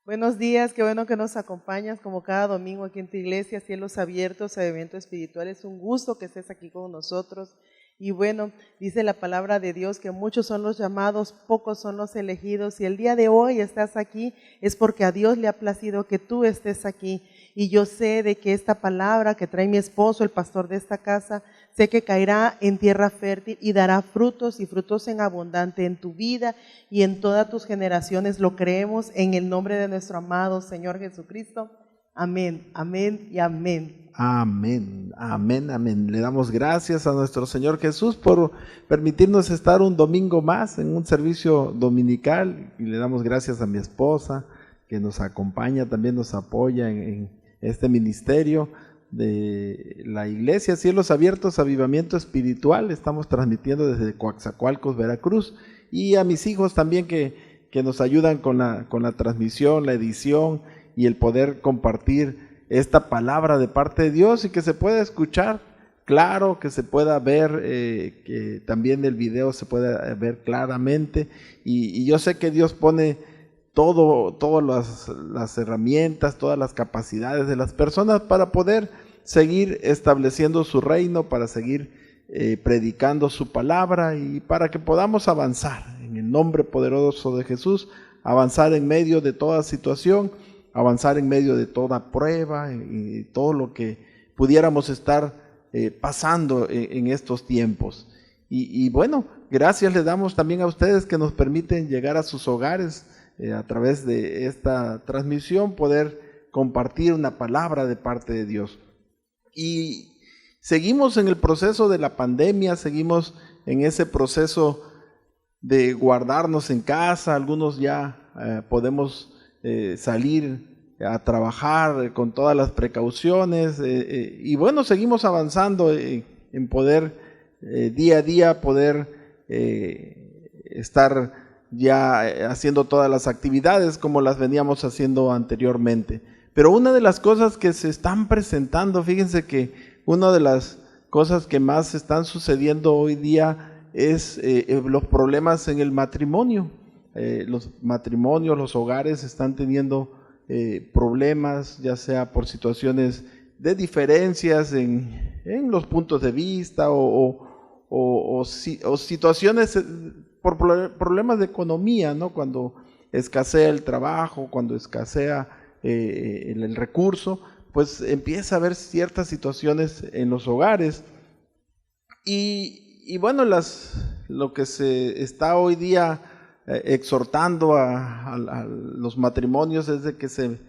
Buenos días, qué bueno que nos acompañas como cada domingo aquí en tu iglesia, Cielos Abiertos, Avivamiento Espiritual. Es un gusto que estés aquí con nosotros. Y bueno, dice la palabra de Dios que muchos son los llamados, pocos son los elegidos. Y el día de hoy estás aquí es porque a Dios le ha placido que tú estés aquí. Y yo sé de que esta palabra que trae mi esposo, el pastor de esta casa, sé que caerá en tierra fértil y dará frutos y frutos en abundante en tu vida y en todas tus generaciones. Lo creemos en el nombre de nuestro amado Señor Jesucristo. Amén, amén y amén. Amén, amén, amén. Le damos gracias a nuestro Señor Jesús por permitirnos estar un domingo más en un servicio dominical, y le damos gracias a mi esposa que nos acompaña, también nos apoya en este ministerio de la iglesia Cielos Abiertos, Avivamiento Espiritual. Estamos transmitiendo desde Coaxacualcos, Veracruz, y a mis hijos también que nos ayudan con la transmisión, la edición y el poder compartir esta palabra de parte de Dios y que se pueda escuchar claro, que se pueda ver, que también el video se pueda ver claramente, y yo sé que Dios pone todas las herramientas, todas las capacidades de las personas para poder seguir estableciendo su reino, para seguir predicando su palabra y para que podamos avanzar en el nombre poderoso de Jesús, avanzar en medio de toda situación, avanzar en medio de toda prueba y todo lo que pudiéramos estar pasando en estos tiempos. Y bueno, gracias le damos también a ustedes que nos permiten llegar a sus hogares a través de esta transmisión, poder compartir una palabra de parte de Dios. Y seguimos en el proceso de la pandemia, seguimos en ese proceso de guardarnos en casa. Algunos ya podemos salir a trabajar con todas las precauciones, y bueno, seguimos avanzando en poder día a día poder estar ya haciendo todas las actividades como las veníamos haciendo anteriormente. Pero una de las cosas que se están presentando, fíjense que una de las cosas que más están sucediendo hoy día es los problemas en el matrimonio. Los matrimonios, los hogares están teniendo problemas, ya sea por situaciones de diferencias en los puntos de vista o situaciones por problemas de economía, ¿no? Cuando escasea el trabajo, cuando escasea el recurso, pues empieza a haber ciertas situaciones en los hogares. Y bueno, lo que se está hoy día exhortando a los matrimonios es de que se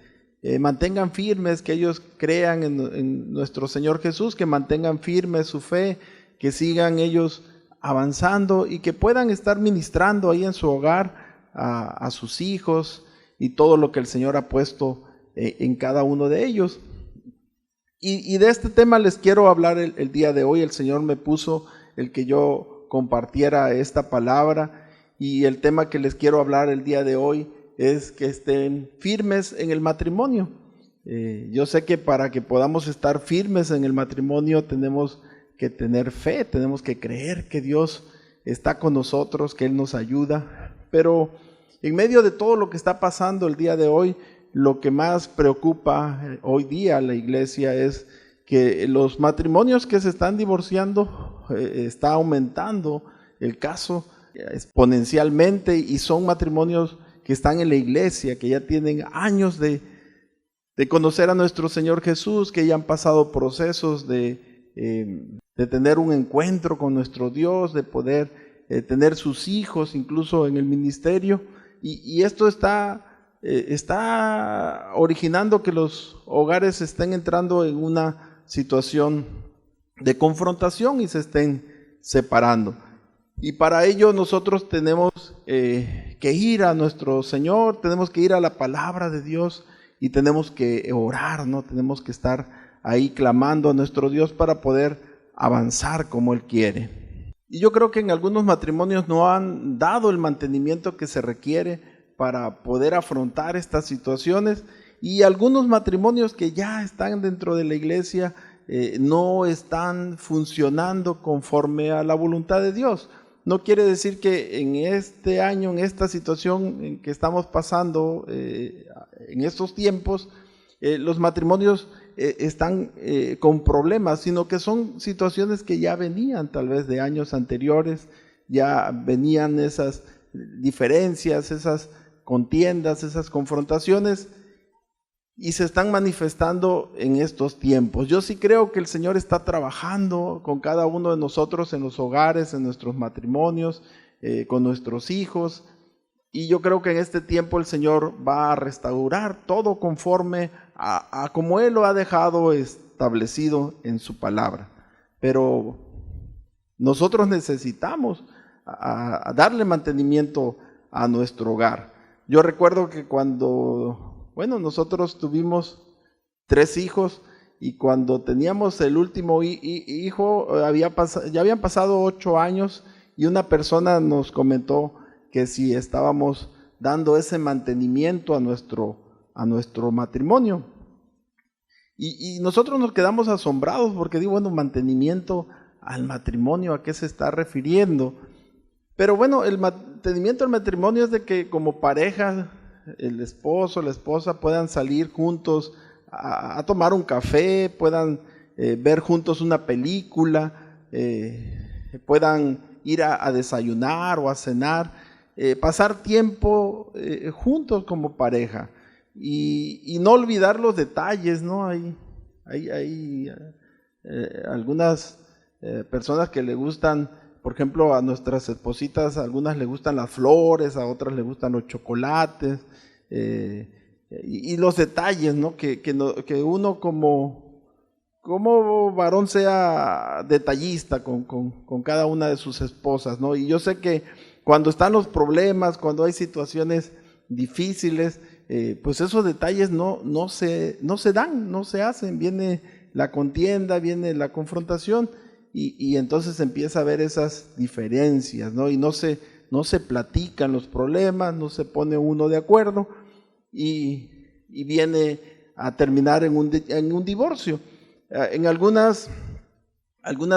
mantengan firmes, que ellos crean en nuestro Señor Jesús, que mantengan firme su fe, que sigan ellos avanzando y que puedan estar ministrando ahí en su hogar a sus hijos y todo lo que el Señor ha puesto en cada uno de ellos. Y de este tema les quiero hablar el día de hoy. El Señor me puso el que yo compartiera esta palabra, y el tema que les quiero hablar el día de hoy es que estén firmes en el matrimonio. Yo sé que para que podamos estar firmes en el matrimonio tenemos que tener fe, tenemos que creer que Dios está con nosotros, que Él nos ayuda. Pero en medio de todo lo que está pasando el día de hoy, lo que más preocupa hoy día a la iglesia es que los matrimonios que se están divorciando está aumentando el caso exponencialmente, y son matrimonios que están en la iglesia, que ya tienen años de conocer a nuestro Señor Jesús, que ya han pasado procesos de tener un encuentro con nuestro Dios, de poder tener sus hijos incluso en el ministerio, y esto está originando que los hogares estén entrando en una situación de confrontación y se estén separando. Y para ello nosotros tenemos que ir a nuestro Señor, tenemos que ir a la palabra de Dios y tenemos que orar, ¿no? Tenemos que estar ahí clamando a nuestro Dios para poder avanzar como Él quiere. Y yo creo que en algunos matrimonios no han dado el mantenimiento que se requiere para poder afrontar estas situaciones, y algunos matrimonios que ya están dentro de la iglesia no están funcionando conforme a la voluntad de Dios. no quiere decir que en este año, en esta situación en que estamos pasando, en estos tiempos, los matrimonios están con problemas, sino que son situaciones que ya venían tal vez de años anteriores, ya venían esas diferencias, esas contiendas, esas confrontaciones, y se están manifestando en estos tiempos. Yo sí creo que el Señor está trabajando con cada uno de nosotros en los hogares, en nuestros matrimonios, con nuestros hijos, y yo creo que en este tiempo el Señor va a restaurar todo conforme a como Él lo ha dejado establecido en su palabra. Pero nosotros necesitamos a darle mantenimiento a nuestro hogar. Yo recuerdo que cuando, nosotros tuvimos 3 hijos, y cuando teníamos el último hijo, ya habían pasado 8 años, y una persona nos comentó que si estábamos dando ese mantenimiento a nuestro matrimonio. Y nosotros nos quedamos asombrados, porque digo, mantenimiento al matrimonio, ¿a qué se está refiriendo? Pero el mantenimiento al matrimonio es de que como pareja, el esposo, la esposa puedan salir juntos a tomar un café, puedan ver juntos una película, puedan ir a desayunar o a cenar, pasar tiempo juntos como pareja, y no olvidar los detalles, ¿no? Hay algunas personas que le gustan, por ejemplo, a nuestras espositas, a algunas le gustan las flores, a otras le gustan los chocolates, y los detalles, ¿no? Que uno como varón sea detallista con cada una de sus esposas, ¿no? Y yo sé que cuando están los problemas, cuando hay situaciones difíciles, pues esos detalles no se dan, no se hacen. Viene la contienda, viene la confrontación, y entonces empieza a haber esas diferencias, ¿no? Y no se platican los problemas, no se pone uno de acuerdo, y viene a terminar en un divorcio. En algunas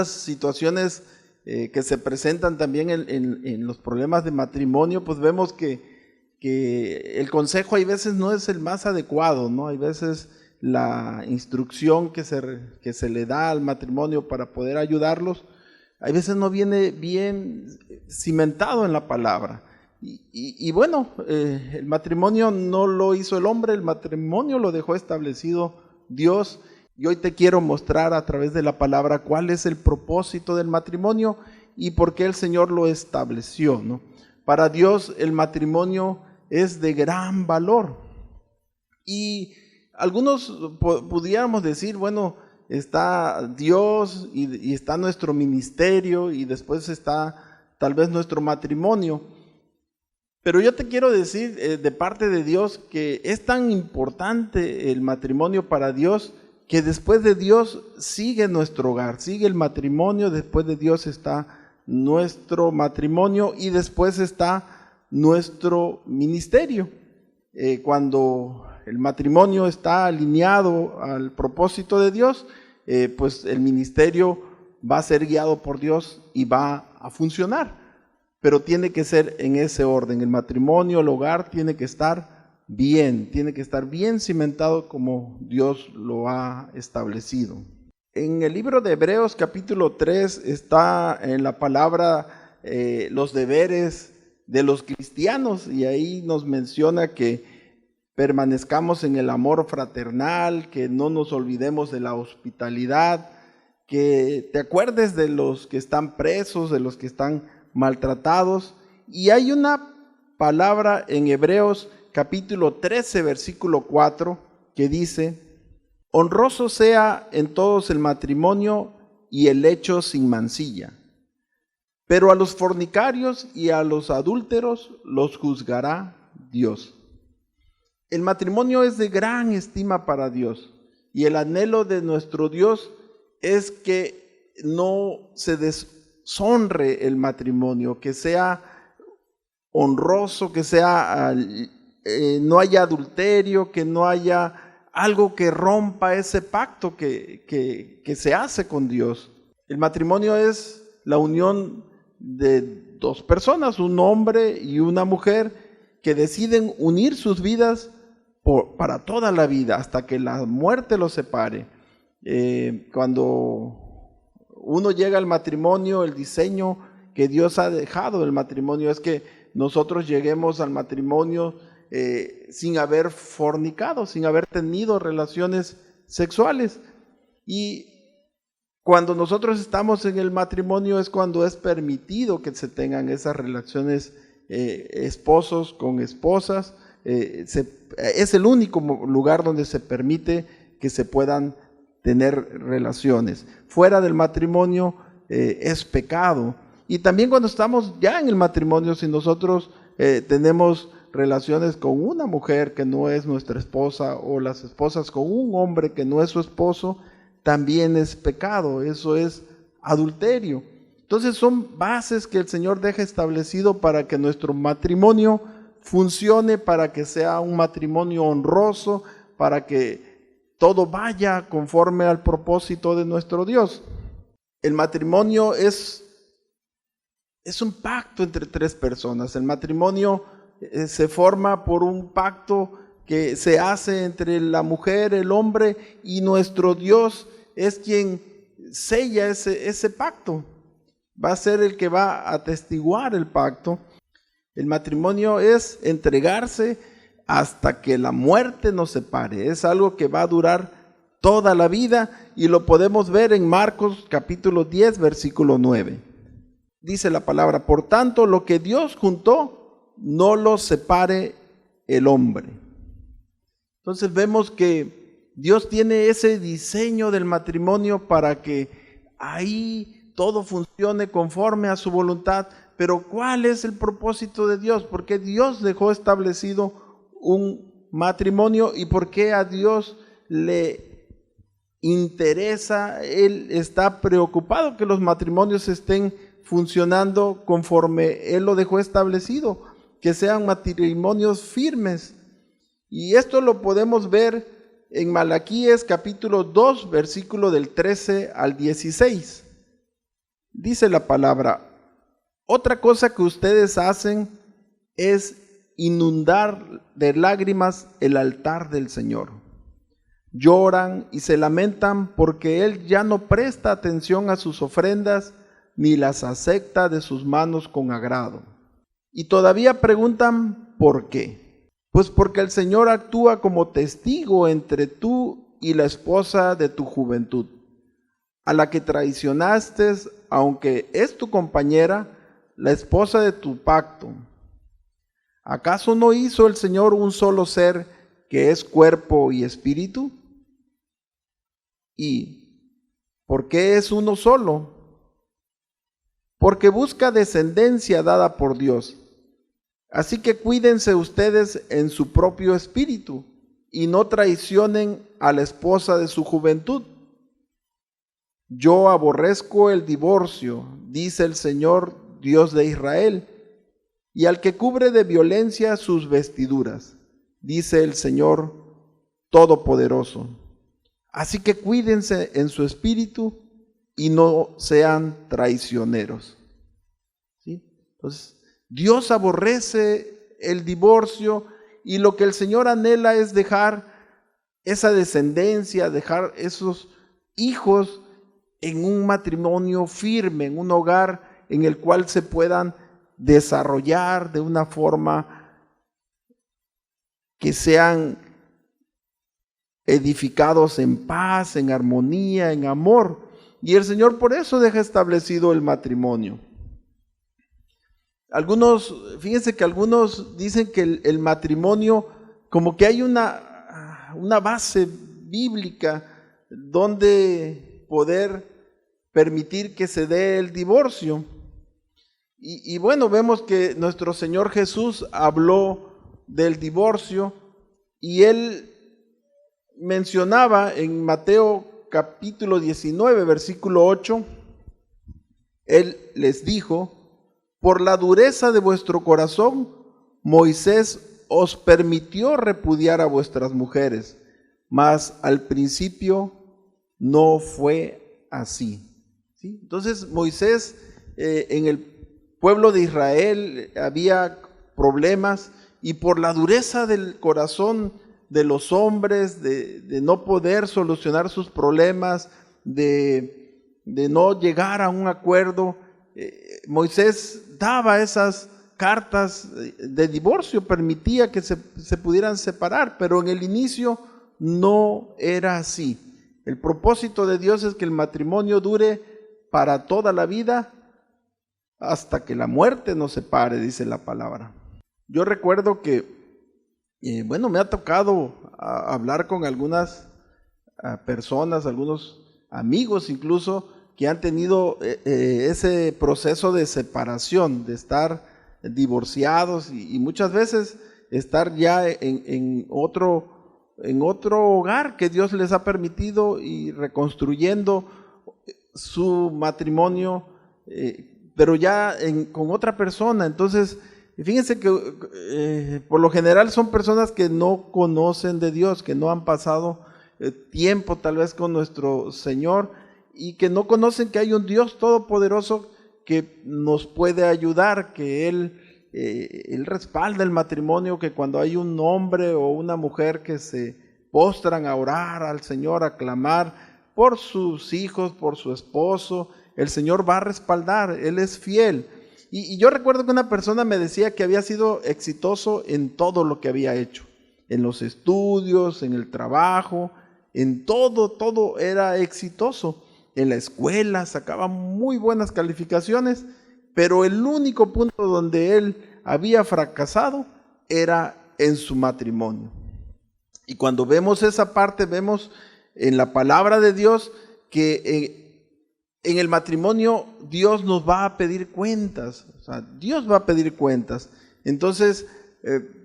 situaciones que se presentan también en los problemas de matrimonio, pues vemos que el consejo hay veces no es el más adecuado, ¿no? Hay veces la instrucción que se le da al matrimonio para poder ayudarlos, hay veces no viene bien cimentado en la palabra. El matrimonio no lo hizo el hombre, el matrimonio lo dejó establecido Dios. Y hoy te quiero mostrar a través de la palabra cuál es el propósito del matrimonio y por qué el Señor lo estableció, ¿no? Para Dios el matrimonio es de gran valor. Y algunos pudiéramos decir, está Dios y está nuestro ministerio, y después está tal vez nuestro matrimonio. Pero yo te quiero decir de parte de Dios que es tan importante el matrimonio para Dios, que después de Dios sigue nuestro hogar, sigue el matrimonio, después de Dios está nuestro matrimonio y después está nuestro ministerio. Cuando el matrimonio está alineado al propósito de Dios, pues el ministerio va a ser guiado por Dios y va a funcionar. Pero tiene que ser en ese orden. El matrimonio, el hogar tiene que estar bien cimentado como Dios lo ha establecido. En el libro de Hebreos capítulo 3 está en la palabra los deberes de los cristianos, y ahí nos menciona que permanezcamos en el amor fraternal, que no nos olvidemos de la hospitalidad, que te acuerdes de los que están presos, de los que están maltratados. Y hay una palabra en Hebreos capítulo 13, versículo 4, que dice: honroso sea en todos el matrimonio y el lecho sin mancilla, pero a los fornicarios y a los adúlteros los juzgará Dios. El matrimonio es de gran estima para Dios, y el anhelo de nuestro Dios es que no se deshonre el matrimonio, que sea honroso, que sea no haya adulterio, que no haya algo que rompa ese pacto que se hace con Dios. El matrimonio es la unión de dos personas, un hombre y una mujer, que deciden unir sus vidas para toda la vida, hasta que la muerte los separe. Cuando uno llega al matrimonio, el diseño que Dios ha dejado del matrimonio es que nosotros lleguemos al matrimonio sin haber fornicado, sin haber tenido relaciones sexuales. Y cuando nosotros estamos en el matrimonio es cuando es permitido que se tengan esas relaciones esposos con esposas. Es el único lugar donde se permite que se puedan tener relaciones. Fuera del matrimonio es pecado. Y también cuando estamos ya en el matrimonio, si nosotros tenemos relaciones con una mujer que no es nuestra esposa, o las esposas con un hombre que no es su esposo, también es pecado. Eso es adulterio. Entonces son bases que el Señor deja establecido para que nuestro matrimonio funcione, para que sea un matrimonio honroso, para que todo vaya conforme al propósito de nuestro Dios. El matrimonio es un pacto entre tres personas. El matrimonio se forma por un pacto que se hace entre la mujer, el hombre, y nuestro Dios es quien sella ese pacto. Va a ser el que va a atestiguar el pacto. El matrimonio es entregarse hasta que la muerte nos separe. Es algo que va a durar toda la vida y lo podemos ver en Marcos capítulo 10, versículo 9. Dice la palabra: por tanto, lo que Dios juntó, no lo separe el hombre. Entonces vemos que Dios tiene ese diseño del matrimonio para que ahí todo funcione conforme a su voluntad. Pero ¿cuál es el propósito de Dios? ¿Por qué Dios dejó establecido un matrimonio y por qué a Dios le interesa, Él está preocupado que los matrimonios estén funcionando conforme Él lo dejó establecido, que sean matrimonios firmes? Y esto lo podemos ver en Malaquías capítulo 2, versículo del 13 al 16. Dice la palabra: otra cosa que ustedes hacen es inundar de lágrimas el altar del Señor. Lloran y se lamentan porque Él ya no presta atención a sus ofrendas ni las acepta de sus manos con agrado. Y todavía preguntan ¿por qué? Pues porque el Señor actúa como testigo entre tú y la esposa de tu juventud, a la que traicionaste, aunque es tu compañera, la esposa de tu pacto. ¿Acaso no hizo el Señor un solo ser que es cuerpo y espíritu? ¿Y por qué es uno solo? Porque busca descendencia dada por Dios. Así que cuídense ustedes en su propio espíritu y no traicionen a la esposa de su juventud. Yo aborrezco el divorcio, dice el Señor Dios de Israel, y al que cubre de violencia sus vestiduras, dice el Señor Todopoderoso. Así que cuídense en su espíritu y no sean traicioneros. ¿Sí? Entonces, Dios aborrece el divorcio y lo que el Señor anhela es dejar esa descendencia, dejar esos hijos en un matrimonio firme, en un hogar en el cual se puedan desarrollar de una forma que sean edificados en paz, en armonía, en amor. Y el Señor por eso deja establecido el matrimonio. Fíjense que algunos dicen que el matrimonio, como que hay una base bíblica donde poder permitir que se dé el divorcio. Y bueno, vemos que nuestro Señor Jesús habló del divorcio y Él mencionaba en Mateo capítulo 19, versículo 8, Él les dijo: por la dureza de vuestro corazón, Moisés os permitió repudiar a vuestras mujeres, mas al principio no fue así. ¿Sí? Entonces Moisés en el pueblo de Israel había problemas y por la dureza del corazón de los hombres, de no poder solucionar sus problemas, de no llegar a un acuerdo, Moisés daba esas cartas de divorcio, permitía que se pudieran separar, pero en el inicio no era así. El propósito de Dios es que el matrimonio dure para toda la vida hasta que la muerte nos separe, dice la palabra. Yo recuerdo que, me ha tocado hablar con algunas personas, algunos amigos incluso, que han tenido ese proceso de separación, de estar divorciados y muchas veces estar ya en otro hogar que Dios les ha permitido y reconstruyendo su matrimonio, pero ya con otra persona. Entonces, fíjense que por lo general son personas que no conocen de Dios, que no han pasado tiempo tal vez con nuestro Señor y que no conocen que hay un Dios todopoderoso que nos puede ayudar, que Él respalda el matrimonio, que cuando hay un hombre o una mujer que se postran a orar al Señor, a clamar por sus hijos, por su esposo, el Señor va a respaldar, Él es fiel. Y yo recuerdo que una persona me decía que había sido exitoso en todo lo que había hecho, en los estudios, en el trabajo, en todo era exitoso. En la escuela sacaba muy buenas calificaciones, pero el único punto donde él había fracasado era en su matrimonio. Y cuando vemos esa parte, vemos en la palabra de Dios que en el matrimonio Dios nos va a pedir cuentas, o sea, Dios va a pedir cuentas. Entonces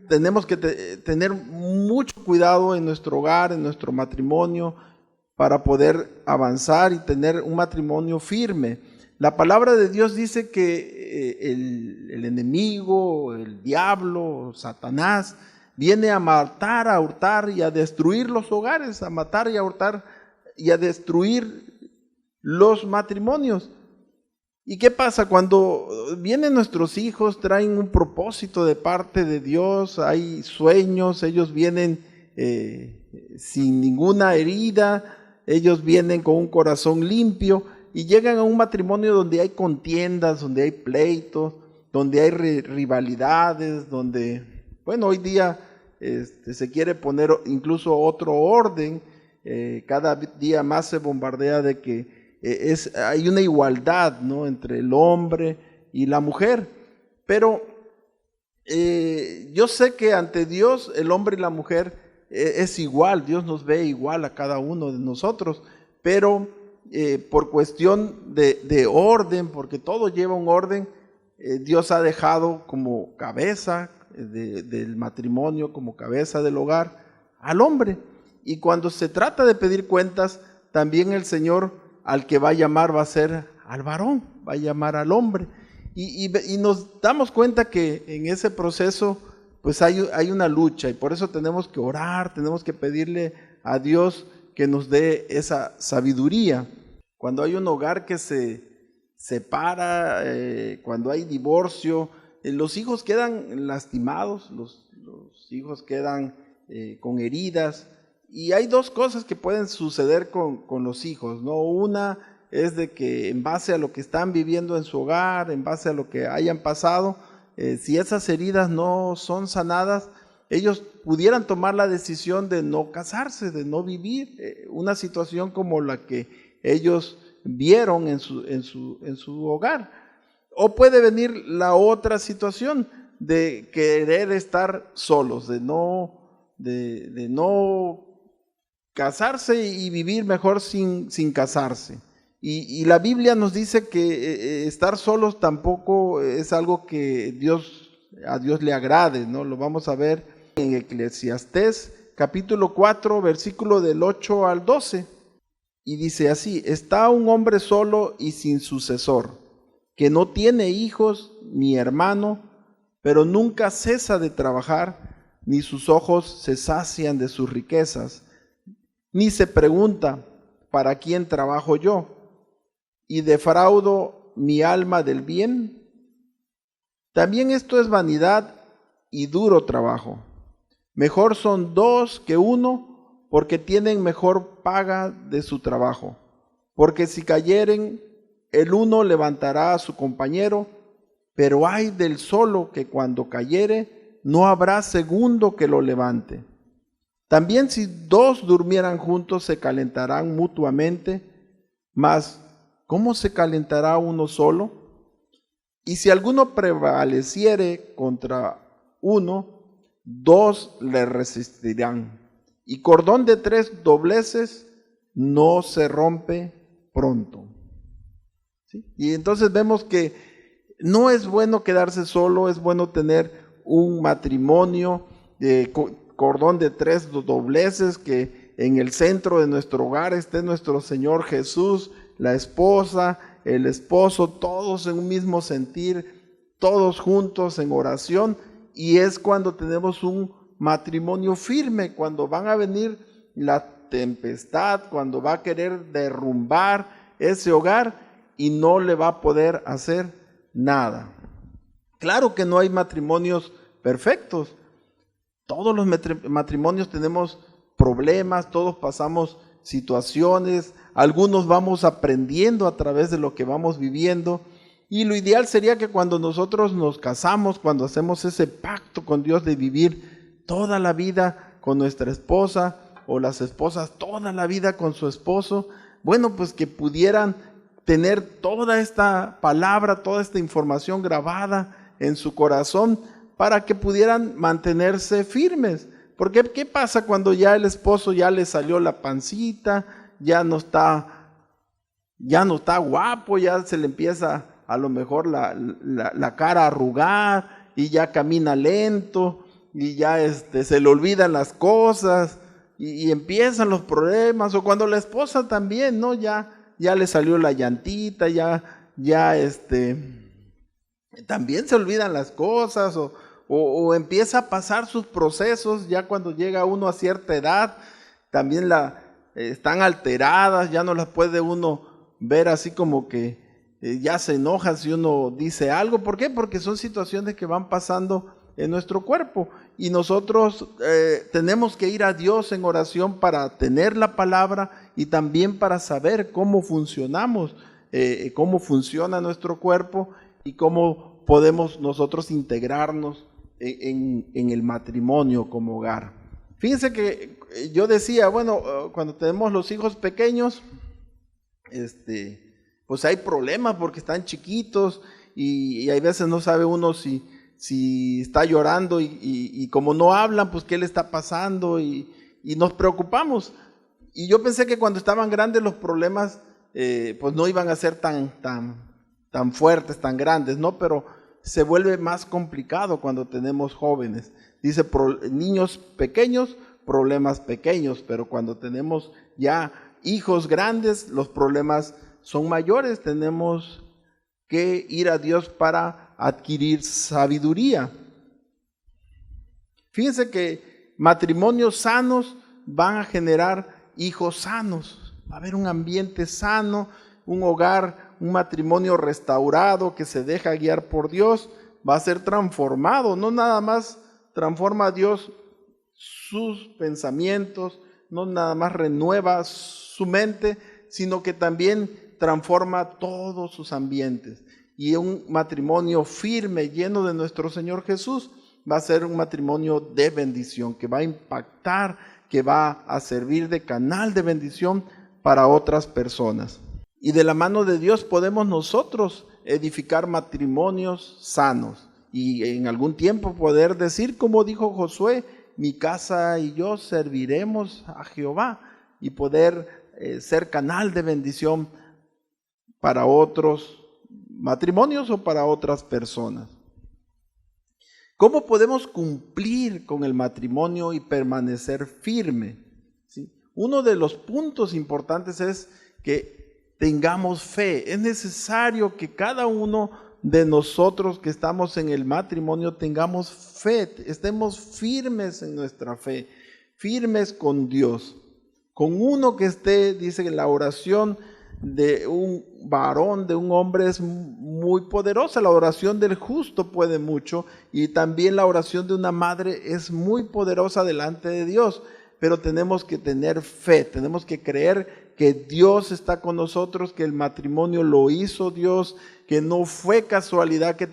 tenemos que tener mucho cuidado en nuestro hogar, en nuestro matrimonio, para poder avanzar y tener un matrimonio firme. La palabra de Dios dice que el enemigo, el diablo, Satanás, viene a matar, a hurtar y a destruir los hogares, a matar y a hurtar y a destruir los matrimonios. ¿Y qué pasa? Cuando vienen nuestros hijos, traen un propósito de parte de Dios, hay sueños, ellos vienen sin ninguna herida, ellos vienen con un corazón limpio y llegan a un matrimonio donde hay contiendas, donde hay pleitos, donde hay rivalidades, donde, hoy día se quiere poner incluso otro orden, cada día más se bombardea de que hay una igualdad, ¿no?, entre el hombre y la mujer, pero yo sé que ante Dios el hombre y la mujer es igual, Dios nos ve igual a cada uno de nosotros, pero por cuestión de orden, porque todo lleva un orden, Dios ha dejado como cabeza del matrimonio, como cabeza del hogar, al hombre. Y cuando se trata de pedir cuentas, también el Señor al que va a llamar va a ser al varón, va a llamar al hombre. Y nos damos cuenta que en ese proceso pues hay una lucha, y por eso tenemos que orar, tenemos que pedirle a Dios que nos dé esa sabiduría. Cuando hay un hogar que se separa, cuando hay divorcio, los hijos quedan lastimados, los hijos quedan con heridas, y hay dos cosas que pueden suceder con los hijos, ¿no? Una es de que en base a lo que están viviendo en su hogar, en base a lo que hayan pasado, si esas heridas no son sanadas, ellos pudieran tomar la decisión de no casarse, de no vivir una situación como la que ellos vieron en su hogar. O puede venir la otra situación de querer estar solos, de no casarse y vivir mejor sin casarse. Y la Biblia nos dice que estar solos tampoco es algo que a Dios le agrade, ¿no? Lo vamos a ver en Eclesiastés capítulo 4, versículo del 8 al 12. Y dice así: está un hombre solo y sin sucesor, que no tiene hijos ni hermano, pero nunca cesa de trabajar, ni sus ojos se sacian de sus riquezas, ni se pregunta, ¿para quién trabajo yo? Y defraudo mi alma del bien. También esto es vanidad y duro trabajo. Mejor son dos que uno, porque tienen mejor paga de su trabajo. Porque si cayeren, el uno levantará a su compañero, pero ay del solo que cuando cayere, no habrá segundo que lo levante. También si dos durmieran juntos, se calentarán mutuamente, mas ¿cómo se calentará uno solo? Y si alguno prevaleciere contra uno, dos le resistirán. Y cordón de 3 dobleces no se rompe pronto. ¿Sí? Y entonces vemos que no es bueno quedarse solo, es bueno tener un matrimonio de cordón de 3 dobleces, que en el centro de nuestro hogar esté nuestro Señor Jesús, la esposa, el esposo, todos en un mismo sentir, todos juntos en oración. Y es cuando tenemos un matrimonio firme, cuando van a venir la tempestad, cuando va a querer derrumbar ese hogar y no le va a poder hacer nada. Claro que no hay matrimonios perfectos. Todos los matrimonios tenemos problemas, todos pasamos situaciones, algunos vamos aprendiendo a través de lo que vamos viviendo. Y lo ideal sería que cuando nosotros nos casamos, cuando hacemos ese pacto con Dios de vivir toda la vida con nuestra esposa, o las esposas toda la vida con su esposo, bueno, pues que pudieran tener toda esta palabra, toda esta información grabada en su corazón para que pudieran mantenerse firmes. Porque ¿qué pasa cuando ya el esposo ya le salió la pancita, ya no está guapo, ya se le empieza a lo mejor la cara a arrugar y ya camina lento y ya se le olvidan las cosas y empiezan los problemas? O cuando la esposa también, ¿no? Ya le salió la llantita, también se olvidan las cosas o empieza a pasar sus procesos ya cuando llega uno a cierta edad, también están alteradas, ya no las puede uno ver así como que ya se enoja si uno dice algo. ¿Por qué? Porque son situaciones que van pasando en nuestro cuerpo y nosotros tenemos que ir a Dios en oración para tener la palabra y también para saber cómo funcionamos, cómo funciona nuestro cuerpo y cómo podemos nosotros integrarnos en el matrimonio como hogar. Fíjense que yo decía, bueno, cuando tenemos los hijos pequeños, pues hay problemas porque están chiquitos y hay veces no sabe uno si está llorando y como no hablan, pues qué le está pasando y nos preocupamos. Y yo pensé que cuando estaban grandes los problemas pues no iban a ser tan fuertes, tan grandes, ¿no? Pero se vuelve más complicado cuando tenemos jóvenes. Dice, niños pequeños, problemas pequeños, pero cuando tenemos ya hijos grandes, los problemas son mayores. Tenemos que ir a Dios para adquirir sabiduría. Fíjense que matrimonios sanos van a generar hijos sanos. Va a haber un ambiente sano, un hogar, un matrimonio restaurado que se deja guiar por Dios, va a ser transformado. No nada más transforma a Dios sus pensamientos, no nada más renueva su mente, sino que también transforma todos sus ambientes. Y un matrimonio firme, lleno de nuestro Señor Jesús, va a ser un matrimonio de bendición, que va a impactar, que va a servir de canal de bendición para otras personas. Y de la mano de Dios podemos nosotros edificar matrimonios sanos. Y en algún tiempo poder decir, como dijo Josué, mi casa y yo serviremos a Jehová, y poder ser canal de bendición para otros matrimonios o para otras personas. ¿Cómo podemos cumplir con el matrimonio y permanecer firme? ¿Sí? Uno de los puntos importantes es que tengamos fe. Es necesario que cada uno de nosotros que estamos en el matrimonio tengamos fe, estemos firmes en nuestra fe, firmes con Dios. Con uno que esté, dice la oración, de un varón, de un hombre, es muy poderosa. La oración del justo puede mucho, y también la oración de una madre es muy poderosa delante de Dios. Pero tenemos que tener fe, tenemos que creer que Dios está con nosotros, que el matrimonio lo hizo Dios, que no fue casualidad que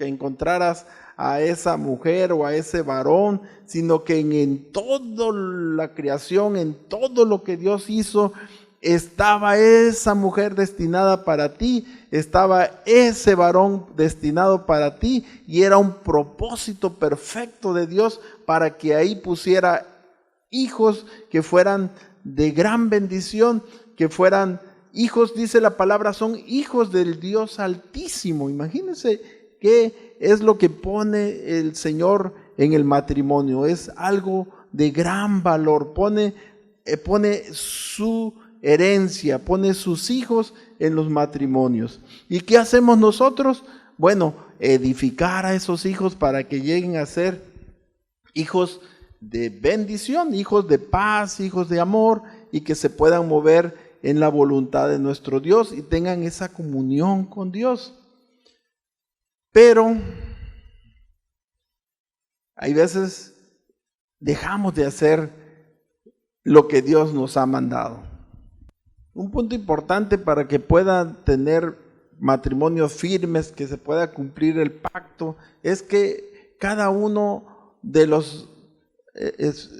encontraras a esa mujer o a ese varón, sino que en toda la creación, en todo lo que Dios hizo, estaba esa mujer destinada para ti, estaba ese varón destinado para ti, y era un propósito perfecto de Dios para que ahí pusiera hijos que fueran de gran bendición, que fueran hijos, dice la palabra, son hijos del Dios Altísimo. Imagínense qué es lo que pone el Señor en el matrimonio. Es algo de gran valor. Pone su herencia, pone sus hijos en los matrimonios. ¿Y qué hacemos nosotros? Bueno, edificar a esos hijos para que lleguen a ser hijos de bendición, hijos de paz, hijos de amor, y que se puedan mover en la voluntad de nuestro Dios y tengan esa comunión con Dios. Pero hay veces dejamos de hacer lo que Dios nos ha mandado. Un punto importante para que puedan tener matrimonios firmes, que se pueda cumplir el pacto, es que cada uno de los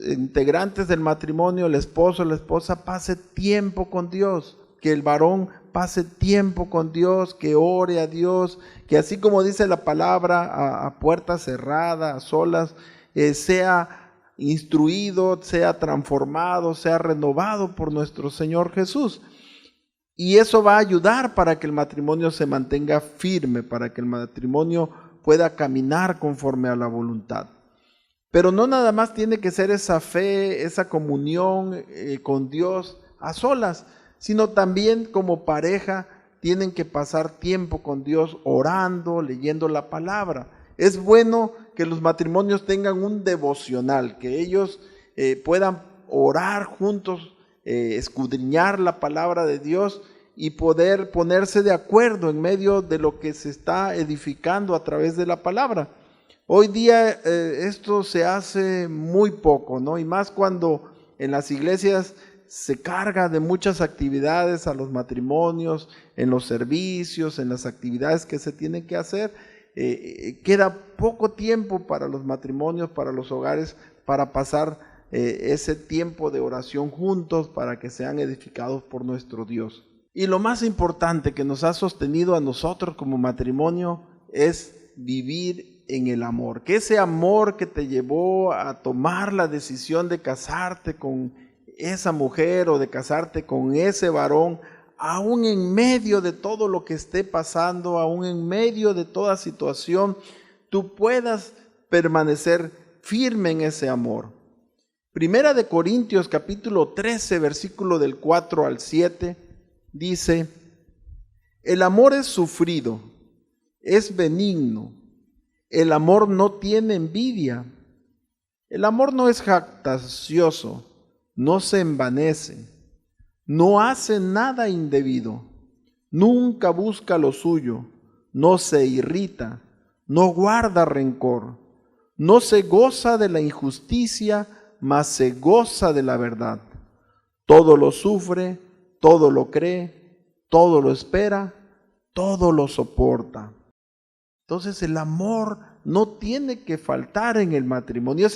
integrantes del matrimonio, el esposo, la esposa, pase tiempo con Dios, que el varón pase tiempo con Dios, que ore a Dios, que así como dice la palabra, a puerta cerrada, a solas, sea instruido, sea transformado, sea renovado por nuestro Señor Jesús. Y eso va a ayudar para que el matrimonio se mantenga firme, para que el matrimonio pueda caminar conforme a la voluntad. Pero no nada más tiene que ser esa fe, esa comunión con Dios a solas, sino también como pareja tienen que pasar tiempo con Dios orando, leyendo la palabra. Es bueno que los matrimonios tengan un devocional, que ellos puedan orar juntos, escudriñar la palabra de Dios y poder ponerse de acuerdo en medio de lo que se está edificando a través de la palabra. Hoy día esto se hace muy poco, ¿no? Y más cuando en las iglesias se carga de muchas actividades a los matrimonios, en los servicios, en las actividades que se tienen que hacer. Queda poco tiempo para los matrimonios, para los hogares, para pasar ese tiempo de oración juntos, para que sean edificados por nuestro Dios. Y lo más importante que nos ha sostenido a nosotros como matrimonio es vivir en el amor, que ese amor que te llevó a tomar la decisión de casarte con esa mujer o de casarte con ese varón, aún en medio de todo lo que esté pasando, aún en medio de toda situación, tú puedas permanecer firme en ese amor. Primera de Corintios capítulo 13, versículo del 4 al 7, dice: el amor es sufrido, es benigno. El amor no tiene envidia. El amor no es jactancioso, no se envanece, no hace nada indebido, nunca busca lo suyo, no se irrita, no guarda rencor, no se goza de la injusticia, mas se goza de la verdad. Todo lo sufre, todo lo cree, todo lo espera, todo lo soporta. Entonces el amor no tiene que faltar en el matrimonio,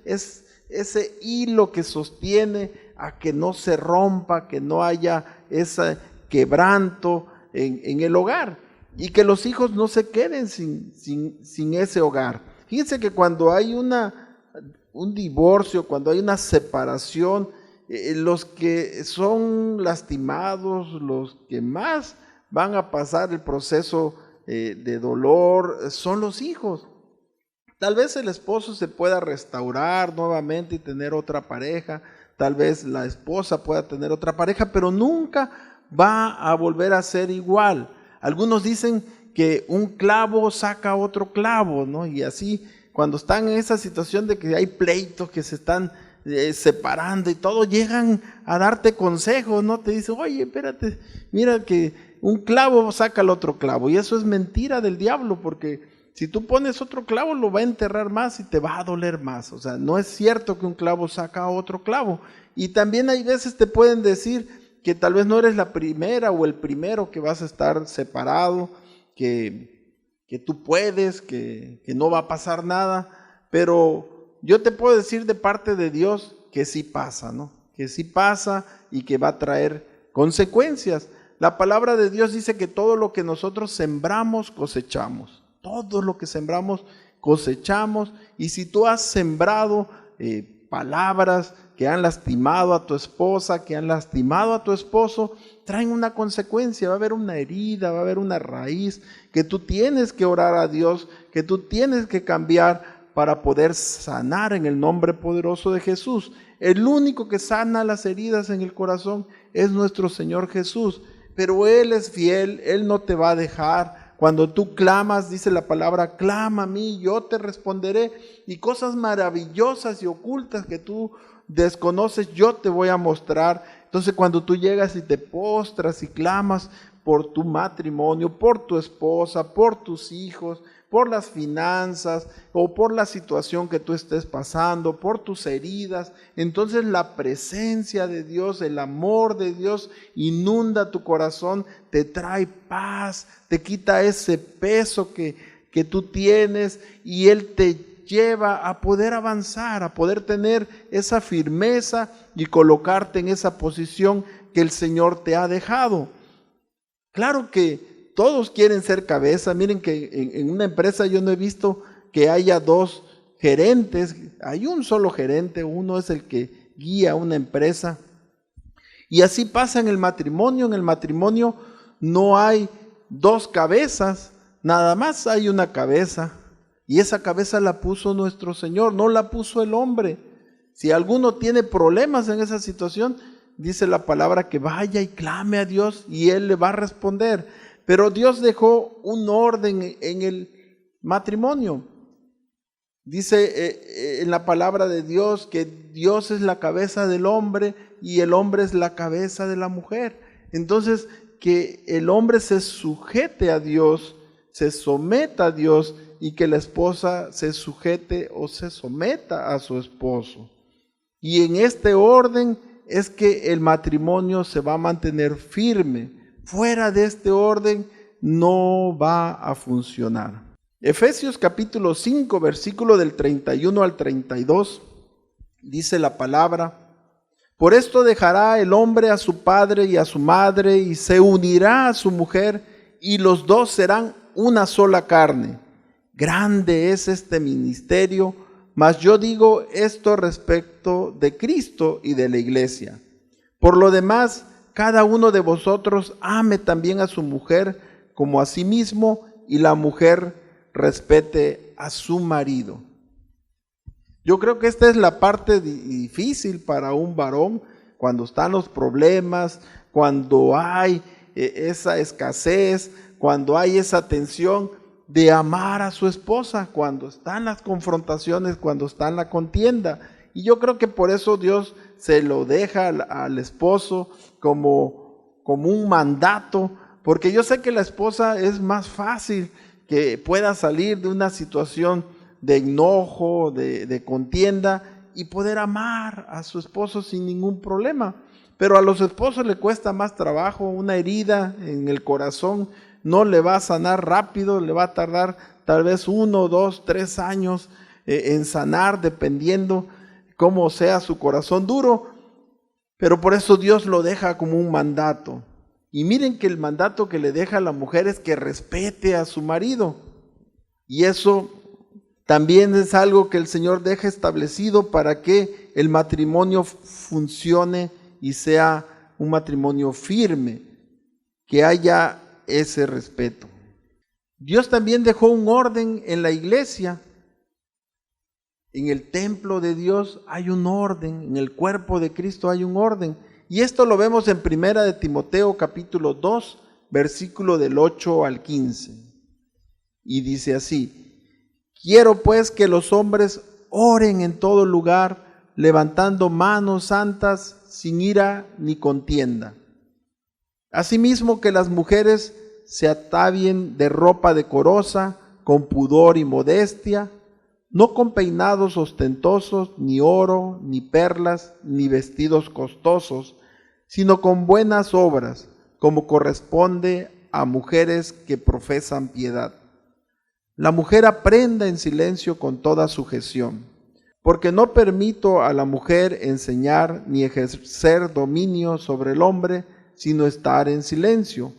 es ese hilo que sostiene a que no se rompa, que no haya ese quebranto en el hogar y que los hijos no se queden sin ese hogar. Fíjense que cuando hay un divorcio, cuando hay una separación, los que son lastimados, los que más van a pasar el proceso de dolor, son los hijos. Tal vez el esposo se pueda restaurar nuevamente y tener otra pareja, tal vez la esposa pueda tener otra pareja, pero nunca va a volver a ser igual. Algunos dicen que un clavo saca otro clavo, ¿no? Y así, cuando están en esa situación de que hay pleitos que se están separando y todo, llegan a darte consejos, ¿no? Te dicen, oye, espérate, mira que un clavo saca el otro clavo, y eso es mentira del diablo, porque si tú pones otro clavo lo va a enterrar más y te va a doler más. O sea, no es cierto que un clavo saca otro clavo. Y también hay veces te pueden decir que tal vez no eres la primera o el primero que vas a estar separado, que tú puedes, que no va a pasar nada, pero yo te puedo decir de parte de Dios que sí pasa, ¿no? Que sí pasa y que va a traer consecuencias. La palabra de Dios dice que todo lo que nosotros sembramos, cosechamos. Todo lo que sembramos, cosechamos. Y si tú has sembrado palabras que han lastimado a tu esposa, que han lastimado a tu esposo, traen una consecuencia, va a haber una herida, va a haber una raíz que tú tienes que orar a Dios, que tú tienes que cambiar para poder sanar en el nombre poderoso de Jesús. El único que sana las heridas en el corazón es nuestro Señor Jesús, pero Él es fiel, Él no te va a dejar. Cuando tú clamas, dice la palabra, clama a mí, yo te responderé, y cosas maravillosas y ocultas que tú desconoces, yo te voy a mostrar. Entonces cuando tú llegas y te postras y clamas por tu matrimonio, por tu esposa, por tus hijos, por las finanzas o por la situación que tú estés pasando, por tus heridas, entonces la presencia de Dios, el amor de Dios inunda tu corazón, te trae paz, te quita ese peso que tú tienes, y Él te lleva a poder avanzar, a poder tener esa firmeza y colocarte en esa posición que el Señor te ha dejado. Claro que todos quieren ser cabeza. Miren que en una empresa yo no he visto que haya dos gerentes, hay un solo gerente, uno es el que guía una empresa. Y así pasa en el matrimonio no hay dos cabezas, nada más hay una cabeza. Y esa cabeza la puso nuestro Señor, no la puso el hombre. Si alguno tiene problemas en esa situación, dice la palabra que vaya y clame a Dios y Él le va a responder. Pero Dios dejó un orden en el matrimonio. Dice en la palabra de Dios que Dios es la cabeza del hombre y el hombre es la cabeza de la mujer. Entonces, que el hombre se sujete a Dios, se someta a Dios, y que la esposa se sujete o se someta a su esposo. Y en este orden es que el matrimonio se va a mantener firme. Fuera de este orden no va a funcionar. Efesios capítulo 5, versículo del 31 al 32, dice la palabra: por esto dejará el hombre a su padre y a su madre, y se unirá a su mujer, y los dos serán una sola carne. Grande es este ministerio, mas yo digo esto respecto de Cristo y de la iglesia. Por lo demás, cada uno de vosotros ame también a su mujer como a sí mismo, y la mujer respete a su marido. Yo creo que esta es la parte difícil para un varón, cuando están los problemas, cuando hay esa escasez, cuando hay esa tensión, de amar a su esposa, cuando están las confrontaciones, cuando está en la contienda. Y yo creo que por eso Dios se lo deja al esposo como un mandato, porque yo sé que la esposa es más fácil que pueda salir de una situación de enojo, de contienda, y poder amar a su esposo sin ningún problema. Pero a los esposos le cuesta más trabajo. Una herida en el corazón no le va a sanar rápido, le va a tardar tal vez 1, 2, 3 años en sanar, dependiendo cómo sea su corazón duro. Pero por eso Dios lo deja como un mandato. Y miren que el mandato que le deja a la mujer es que respete a su marido. Y eso también es algo que el Señor deja establecido para que el matrimonio funcione y sea un matrimonio firme, que haya ese respeto. Dios también dejó un orden en la iglesia. En el templo de Dios hay un orden, en el cuerpo de Cristo hay un orden. Y esto lo vemos en 1 de Timoteo capítulo 2, versículo del 8 al 15. Y dice así: quiero pues que los hombres oren en todo lugar, levantando manos santas sin ira ni contienda. Asimismo que las mujeres se atavien de ropa decorosa, con pudor y modestia, no con peinados ostentosos, ni oro, ni perlas, ni vestidos costosos, sino con buenas obras, como corresponde a mujeres que profesan piedad. La mujer aprenda en silencio con toda sujeción, porque no permito a la mujer enseñar ni ejercer dominio sobre el hombre, sino estar en silencio.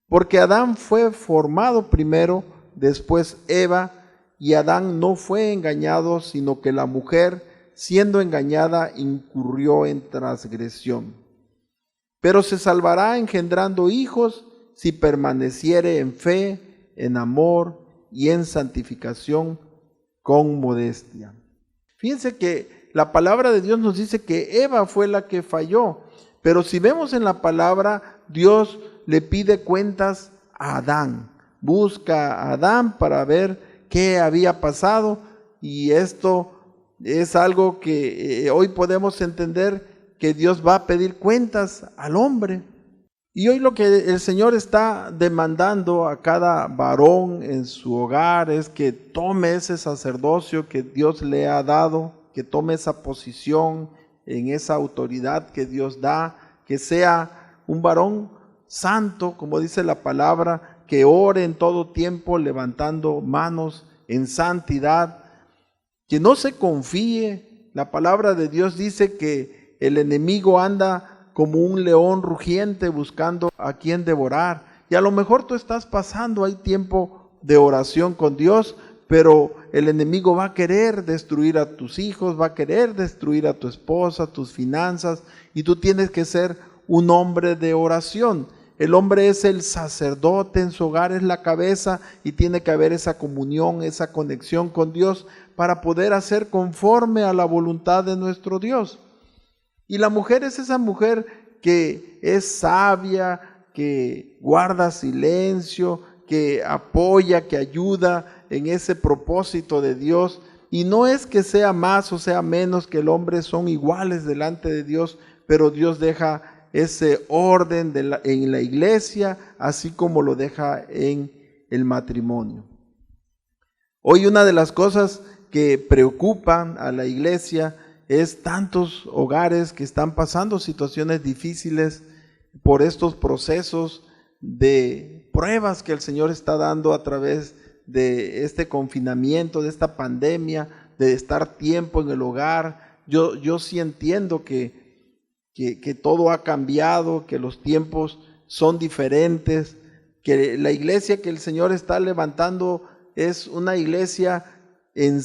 Porque Adán fue formado primero, después Eva, y Adán no fue engañado, sino que la mujer, siendo engañada, incurrió en transgresión. Pero se salvará engendrando hijos si permaneciere en fe, en amor y en santificación con modestia. Fíjense que la palabra de Dios nos dice que Eva fue la que falló, pero si vemos en la palabra, Dios le pide cuentas a Adán. Busca a Adán para ver qué había pasado, y esto es algo que hoy podemos entender, que Dios va a pedir cuentas al hombre. Y hoy lo que el Señor está demandando a cada varón en su hogar es que tome ese sacerdocio que Dios le ha dado, que tome esa posición en esa autoridad que Dios da, que sea un varón santo, como dice la palabra, que ore en todo tiempo levantando manos en santidad, que no se confíe. La palabra de Dios dice que el enemigo anda como un león rugiente buscando a quien devorar. Y a lo mejor tú estás pasando, hay tiempo de oración con Dios, pero el enemigo va a querer destruir a tus hijos, va a querer destruir a tu esposa, tus finanzas, y tú tienes que ser un hombre de oración. El hombre es el sacerdote en su hogar, es la cabeza, y tiene que haber esa comunión, esa conexión con Dios para poder hacer conforme a la voluntad de nuestro Dios. Y la mujer es esa mujer que es sabia, que guarda silencio, que apoya, que ayuda en ese propósito de Dios. Y no es que sea más o sea menos que el hombre, son iguales delante de Dios, pero Dios deja ese orden en la iglesia, así como lo deja en el matrimonio. Hoy una de las cosas que preocupan a la iglesia es tantos hogares que están pasando situaciones difíciles por estos procesos de pruebas que el Señor está dando a través de este confinamiento, de esta pandemia, de estar tiempo en el hogar. Yo sí entiendo que todo ha cambiado, que los tiempos son diferentes, que la iglesia que el Señor está levantando es una iglesia en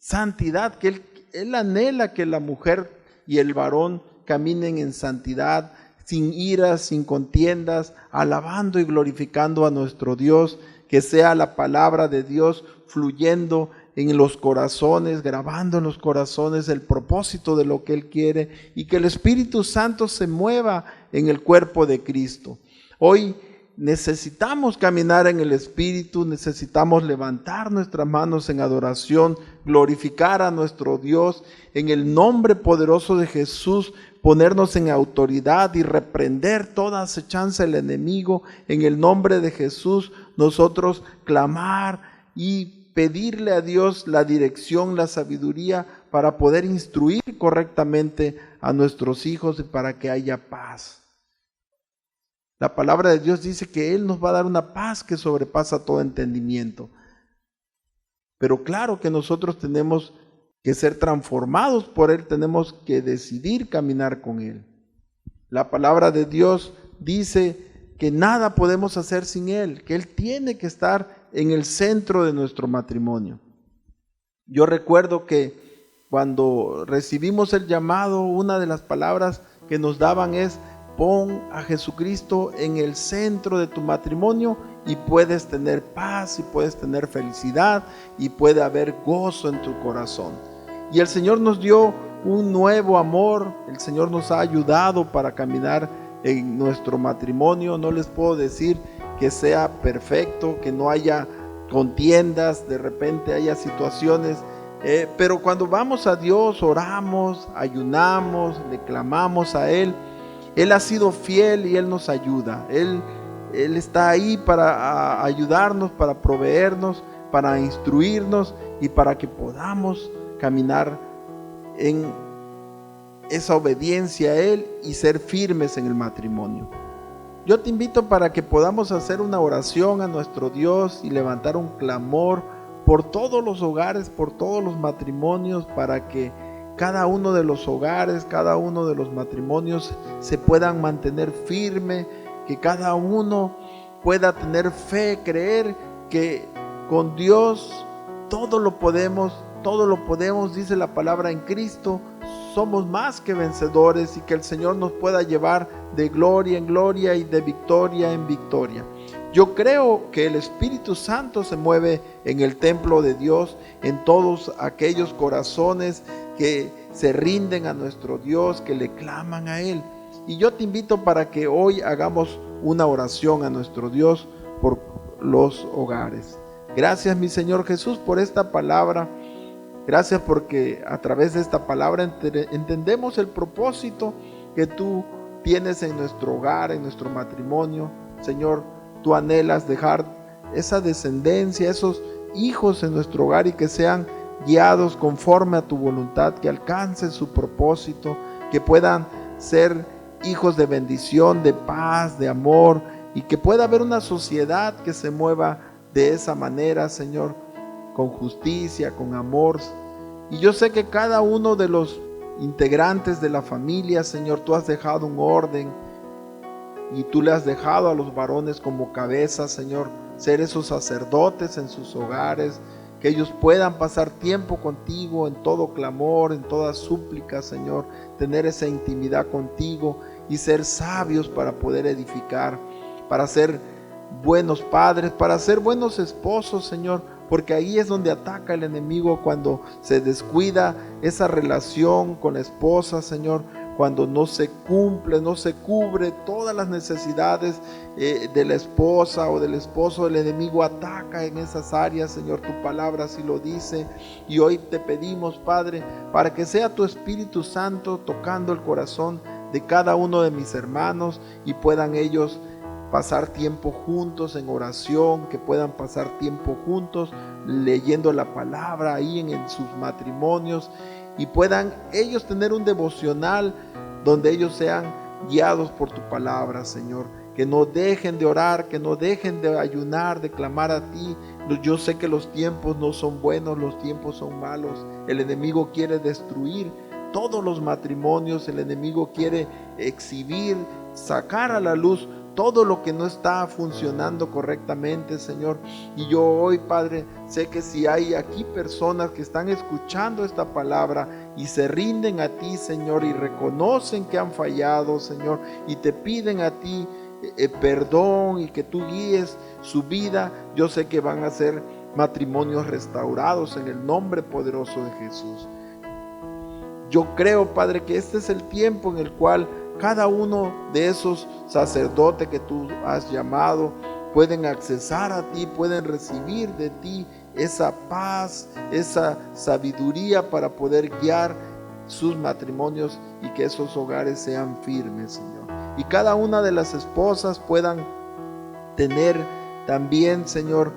santidad, que Él anhela que la mujer y el varón caminen en santidad, sin iras, sin contiendas, alabando y glorificando a nuestro Dios, que sea la palabra de Dios fluyendo en los corazones, grabando en los corazones el propósito de lo que Él quiere, y que el Espíritu Santo se mueva en el cuerpo de Cristo. Hoy necesitamos caminar en el Espíritu, necesitamos levantar nuestras manos en adoración, glorificar a nuestro Dios, en el nombre poderoso de Jesús, ponernos en autoridad y reprender toda acechanza del enemigo. En el nombre de Jesús, nosotros clamar y pedirle a Dios la dirección, la sabiduría para poder instruir correctamente a nuestros hijos y para que haya paz. La palabra de Dios dice que Él nos va a dar una paz que sobrepasa todo entendimiento. Pero claro que nosotros tenemos que ser transformados por Él, tenemos que decidir caminar con Él. La palabra de Dios dice que nada podemos hacer sin Él, que Él tiene que estar en el centro de nuestro matrimonio. Yo recuerdo que cuando recibimos el llamado, una de las palabras que nos daban es: pon a Jesucristo en el centro de tu matrimonio y puedes tener paz y puedes tener felicidad y puede haber gozo en tu corazón. Y el Señor nos dio un nuevo amor, el Señor nos ha ayudado para caminar en nuestro matrimonio. No les puedo decir que sea perfecto, que no haya contiendas, de repente haya situaciones Pero cuando vamos a Dios, oramos, ayunamos, le clamamos a Él, Él ha sido fiel y Él nos ayuda. Él está ahí para ayudarnos, para proveernos, para instruirnos y para que podamos caminar en esa obediencia a Él y ser firmes en el matrimonio. Yo te invito para que podamos hacer una oración a nuestro Dios y levantar un clamor por todos los hogares, por todos los matrimonios, para que cada uno de los hogares, cada uno de los matrimonios se puedan mantener firme, que cada uno pueda tener fe, creer que con Dios todo lo podemos, dice la palabra en Cristo, somos más que vencedores y que el Señor nos pueda llevar de gloria en gloria y de victoria en victoria. Yo creo que el Espíritu Santo se mueve en el templo de Dios, en todos aquellos corazones que se rinden a nuestro Dios, que le claman a Él. Y yo te invito para que hoy hagamos una oración a nuestro Dios por los hogares. Gracias, mi Señor Jesús, por esta palabra. Gracias porque a través de esta palabra entendemos el propósito que tú tienes en nuestro hogar, en nuestro matrimonio. Señor, tú anhelas dejar esa descendencia, esos hijos en nuestro hogar y que sean guiados conforme a tu voluntad, que alcancen su propósito, que puedan ser hijos de bendición, de paz, de amor, y que pueda haber una sociedad que se mueva de esa manera, Señor, con justicia, con amor. Y yo sé que cada uno de los integrantes de la familia, Señor, tú has dejado un orden y tú le has dejado a los varones como cabeza, Señor, ser esos sacerdotes en sus hogares, que ellos puedan pasar tiempo contigo en todo clamor, en toda súplica, Señor, tener esa intimidad contigo y ser sabios para poder edificar, para ser buenos padres, para ser buenos esposos, Señor, porque ahí es donde ataca el enemigo cuando se descuida esa relación con la esposa, Señor, cuando no se cumple, no se cubre todas las necesidades de la esposa o del esposo. El enemigo ataca en esas áreas, Señor, tu palabra así lo dice. Y hoy te pedimos, Padre, para que sea tu Espíritu Santo tocando el corazón de cada uno de mis hermanos y puedan ellos pasar tiempo juntos en oración, que puedan pasar tiempo juntos leyendo la palabra ahí en sus matrimonios y puedan ellos tener un devocional donde ellos sean guiados por tu palabra, Señor, que no dejen de orar, que no dejen de ayunar, de clamar a ti. Yo sé que los tiempos no son buenos, los tiempos son malos, el enemigo quiere destruir todos los matrimonios, el enemigo quiere exhibir, sacar a la luz todo lo que no está funcionando correctamente, Señor. Y yo hoy, Padre, sé que si hay aquí personas que están escuchando esta palabra y se rinden a ti, Señor, y reconocen que han fallado, Señor, y te piden a ti perdón y que tú guíes su vida, yo sé que van a ser matrimonios restaurados en el nombre poderoso de Jesús. Yo creo, Padre, que este es el tiempo en el cual cada uno de esos sacerdotes que tú has llamado pueden accesar a ti, pueden recibir de ti esa paz, esa sabiduría para poder guiar sus matrimonios y que esos hogares sean firmes, Señor. Y cada una de las esposas puedan tener también, Señor,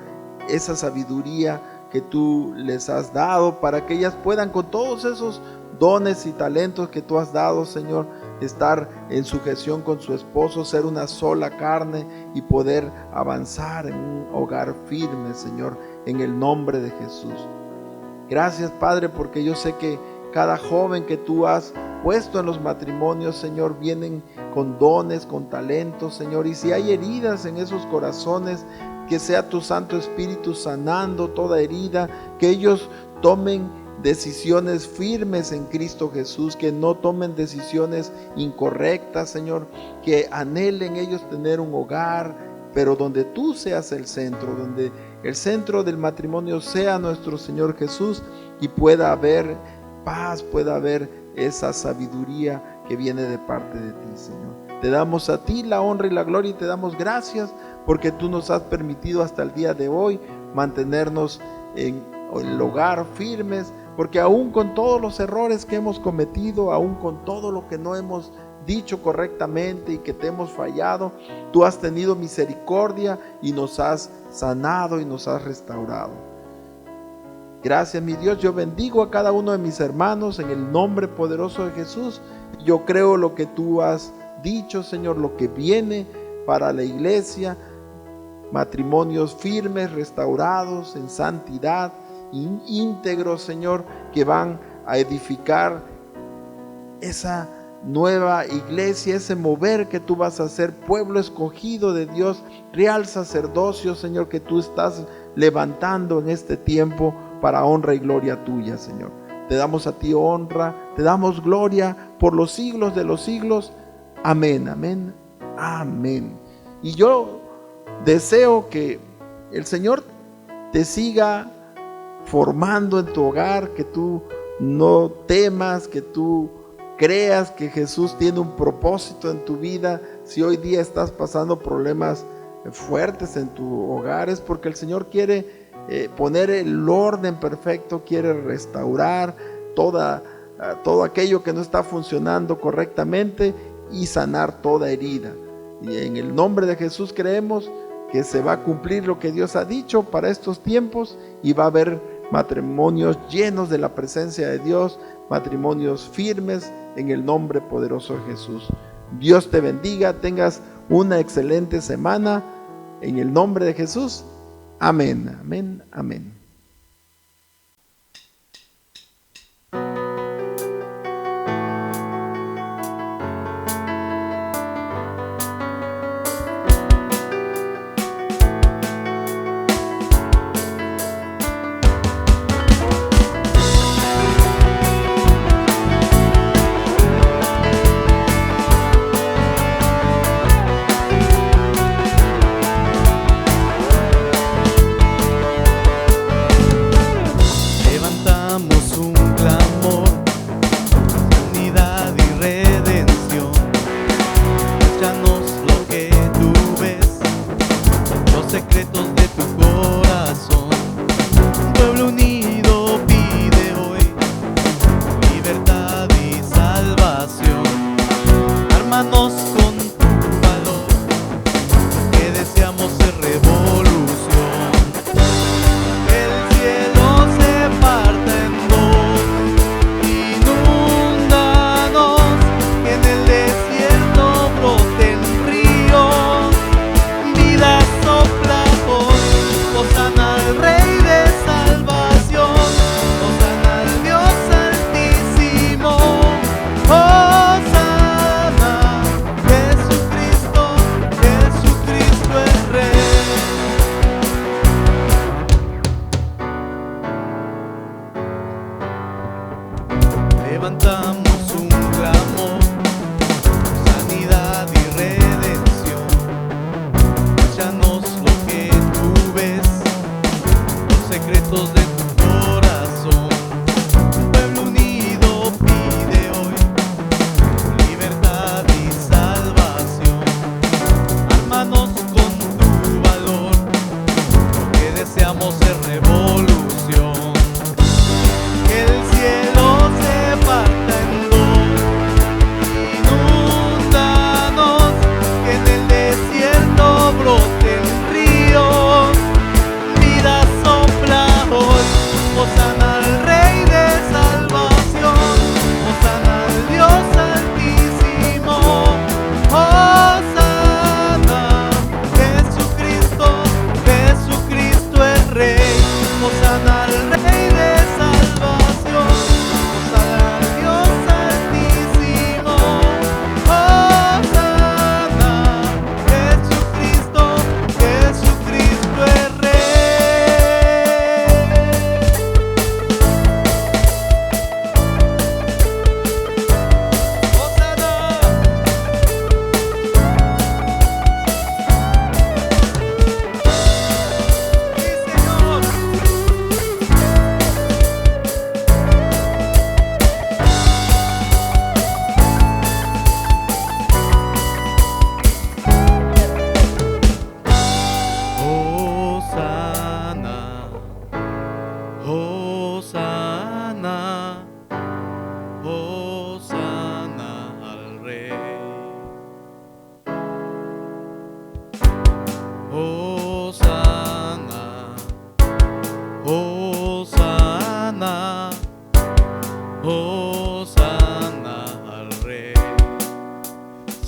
esa sabiduría que tú les has dado para que ellas puedan con todos esos dones y talentos que tú has dado, Señor, estar en sujeción con su esposo, ser una sola carne y poder avanzar en un hogar firme, Señor, en el nombre de Jesús. Gracias, Padre, porque yo sé que cada joven que tú has puesto en los matrimonios, Señor, vienen con dones, con talentos, Señor, y si hay heridas en esos corazones, que sea tu Santo Espíritu sanando toda herida, que ellos tomen decisiones firmes en Cristo Jesús, que no tomen decisiones incorrectas, Señor, que anhelen ellos tener un hogar, pero donde tú seas el centro, donde el centro del matrimonio sea nuestro Señor Jesús y pueda haber paz, pueda haber esa sabiduría que viene de parte de ti, Señor. Te damos a ti la honra y la gloria y te damos gracias porque tú nos has permitido hasta el día de hoy mantenernos en el hogar firmes, porque aún con todos los errores que hemos cometido, aún con todo lo que no hemos dicho correctamente y que te hemos fallado, tú has tenido misericordia y nos has sanado y nos has restaurado. Gracias, mi Dios. Yo bendigo a cada uno de mis hermanos en el nombre poderoso de Jesús. Yo creo lo que tú has dicho, Señor, lo que viene para la iglesia: matrimonios firmes, restaurados en santidad, íntegros, Señor, que van a edificar esa nueva iglesia, ese mover que tú vas a hacer, pueblo escogido de Dios, real sacerdocio, Señor, que tú estás levantando en este tiempo para honra y gloria tuya, Señor. Te damos a ti honra, te damos gloria por los siglos de los siglos. Amén, amén, amén. Y yo deseo que el Señor te siga formando en tu hogar, que tú no temas, que tú creas que Jesús tiene un propósito en tu vida. Si hoy día estás pasando problemas fuertes en tu hogar, es porque el Señor quiere poner el orden perfecto, quiere restaurar todo aquello que no está funcionando correctamente y sanar toda herida. Y en el nombre de Jesús creemos que se va a cumplir lo que Dios ha dicho para estos tiempos, y va a haber matrimonios llenos de la presencia de Dios, matrimonios firmes en el nombre poderoso de Jesús. Dios te bendiga, tengas una excelente semana en el nombre de Jesús. Amén, amén, amén.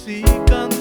y cantaré.